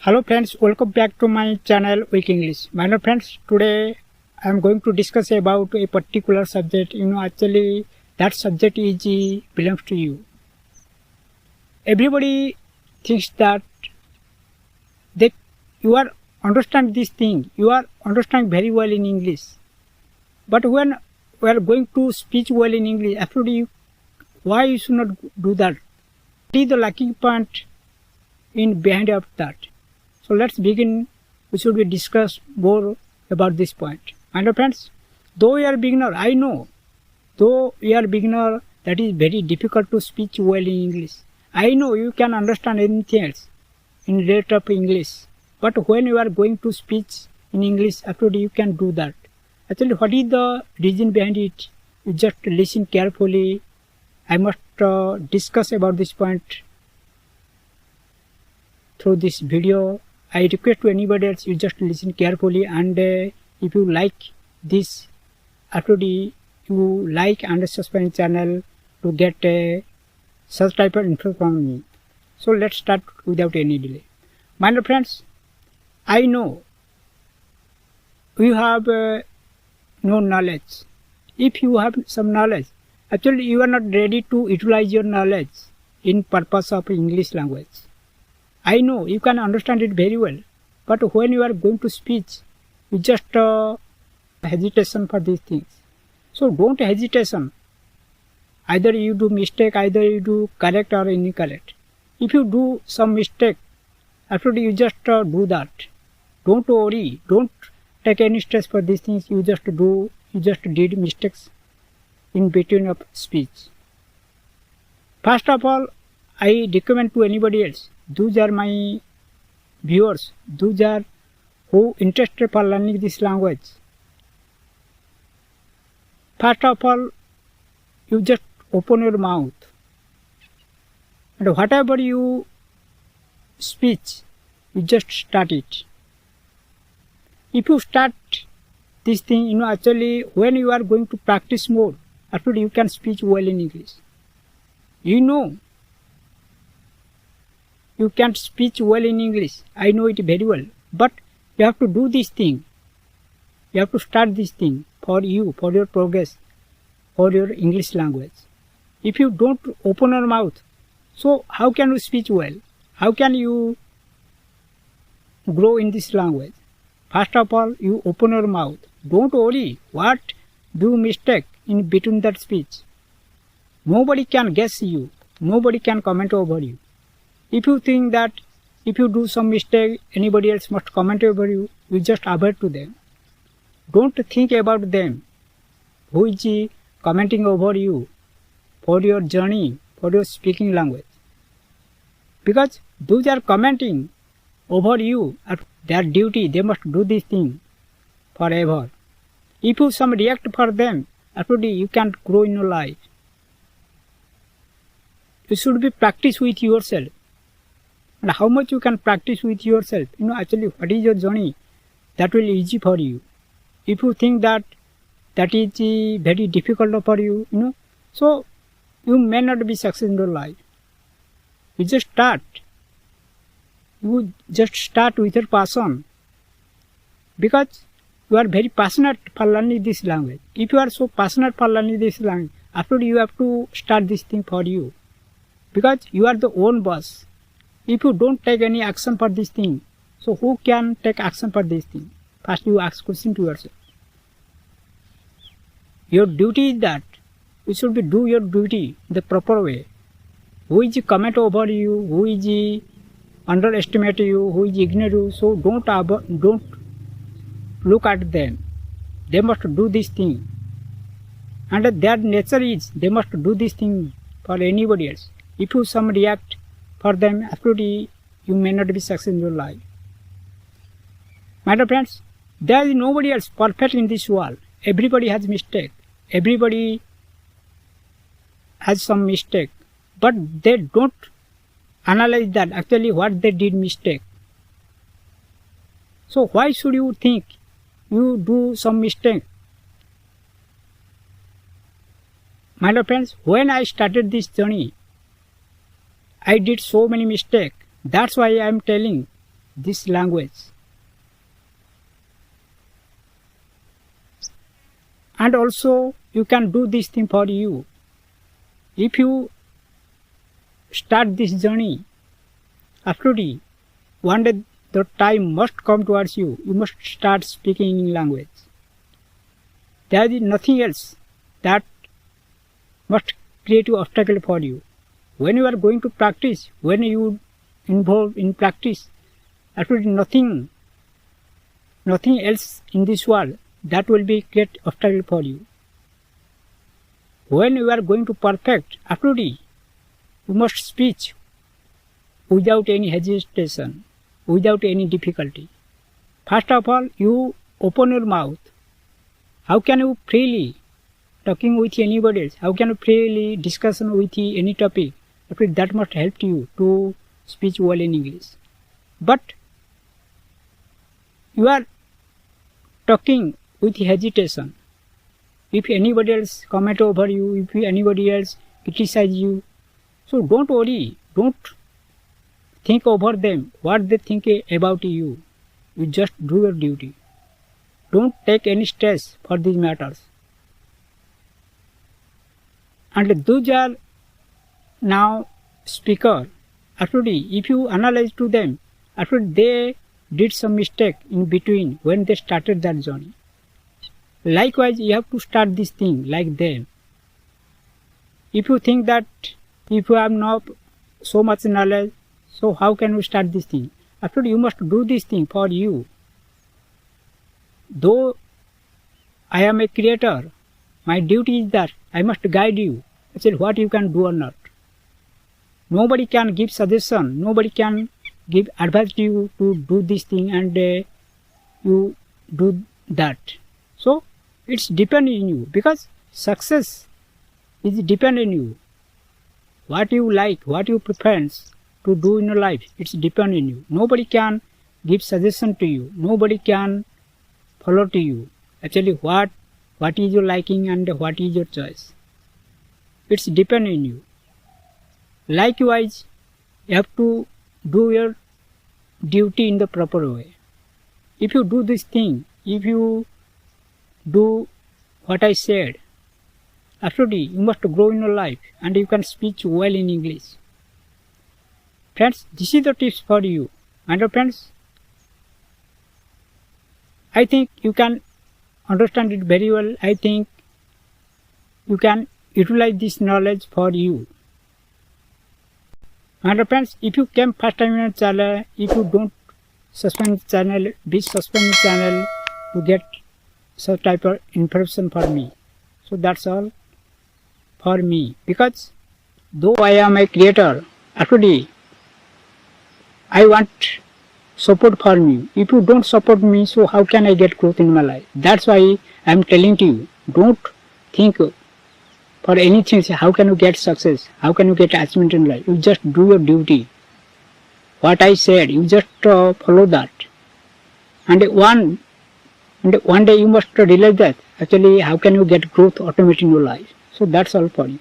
Hello friends, welcome back to my channel weakenglish. My dear friends, today I am going to discuss about a particular subject. Actually that subject is belongs to you. Everybody thinks that you are understand this thing, you are understand very well in English. But when we are going to speak well in English, actually why you should not do that? What is the lacking point in behind of that? So let's begin. We should be discuss more about this point. My dear friends, though you are beginner, I know, though you are beginner, that is very difficult to speak well in English. I know you can understand anything else in rate of English. But when you are going to speak in English, actually you can do that. Actually, what is the reason behind it? You just listen carefully. I must discuss about this point through this video. I request to anybody else, you just listen carefully, and if you like this, actually you like and subscribe my channel to get such type of info from me. So let's start without any delay. My dear friends, I know you have no knowledge. If you have some knowledge, actually you are not ready to utilize your knowledge in purpose of English language. I know you can understand it very well, but when you are going to speak, you just hesitation for these things. So don't hesitation. Either you do mistake, either you do correct or incorrect. If you do some mistake, actually you just do that. Don't worry. Don't take any stress for these things. You just did mistakes in between of speech. First of all, I recommend to anybody else. Those are my viewers. Those are who interested for learning this language. First of all, you just open your mouth. And whatever you speak, you just start it. If you start this thing, actually when you are going to practice more, actually you can speak well in English. You can't speak well in English. I know it very well. But you have to do this thing. You have to start this thing for you, for your progress, for your English language. If you don't open your mouth, so how can you speak well? How can you grow in this language? First of all, you open your mouth. Don't worry what do mistake in between that speech. Nobody can guess you. Nobody can comment over you. If you think that if you do some mistake, anybody else must comment over you, you just avoid to them. Don't think about them, who is commenting over you for your journey, for your speaking language. Because those are commenting over you at their duty, they must do this thing forever. If you some react for them, actually you can't grow in your life. You should be practice with yourself. And how much you can practice with yourself, actually what is your journey, that will easy for you. If you think that is very difficult for you, so you may not be successful in your life. You just start. You just start with your passion. Because you are very passionate for learning this language. If you are so passionate for learning this language, after you have to start this thing for you. Because you are the own boss. If you don't take any action for this thing, so who can take action for this thing? First you ask question to yourself. Your duty is that you should be do your duty the proper way. Who is comment over you, who is underestimate you, who is ignore you, so don't look at them. They must do this thing. And their nature is they must do this thing for anybody else. If you some react for them, absolutely you may not be successful in your life. My dear friends, there is nobody else perfect in this world. Everybody has mistake. Everybody has some mistake. But they don't analyze that actually what they did mistake. So why should you think you do some mistake? My dear friends, when I started this journey, I did so many mistakes. That's why I am telling this language. And also you can do this thing for you. If you start this journey, after one day the time must come towards you. You must start speaking in language. There is nothing else that must create an obstacle for you. When you are going to practice, when you involve in practice, absolutely nothing else in this world that will be great obstacle for you. When you are going to perfect, absolutely you must speak without any hesitation, without any difficulty. First of all, you open your mouth. How can you freely talking with anybody else? How can you freely discussion with any topic? Actually, that must help you to speak well in English. But you are talking with hesitation. If anybody else comment over you, if anybody else criticize you, so don't worry, don't think over them, what they think about you. You just do your duty. Don't take any stress for these matters. And those are now speaker. Actually, if you analyze to them, actually they did some mistake in between when they started that journey. Likewise, you have to start this thing like them. If you think that if you have not so much knowledge, so how can you start this thing? Actually, you must do this thing for you. Though I am a creator, my duty is that I must guide you. Actually, what you can do or not. Nobody can give suggestion. Nobody can give advice to you to do this thing and you do that. So it's dependent on you, because success is dependent on you. What you like, what you prefer to do in your life, it's dependent on you. Nobody can give suggestion to you. Nobody can follow to you. Actually, what is your liking and what is your choice? It's dependent on you. Likewise, you have to do your duty in the proper way. If you do this thing, if you do what I said, absolutely you must grow in your life and you can speak well in English. Friends, this is the tips for you. And friends, I think you can understand it very well. I think you can utilize this knowledge for you. And friends, if you came first time in our channel, if you don't suspend channel, please suspend the channel to get such type of information for me. So that's all for me. Because though I am a creator, actually I want support from you. If you don't support me, so how can I get growth in my life? That's why I am telling to you, don't think for anything, how can you get success? How can you get achievement in life? You just do your duty. What I said, you just follow that. And one day you must realize that actually how can you get growth automatically in your life. So that's all for you.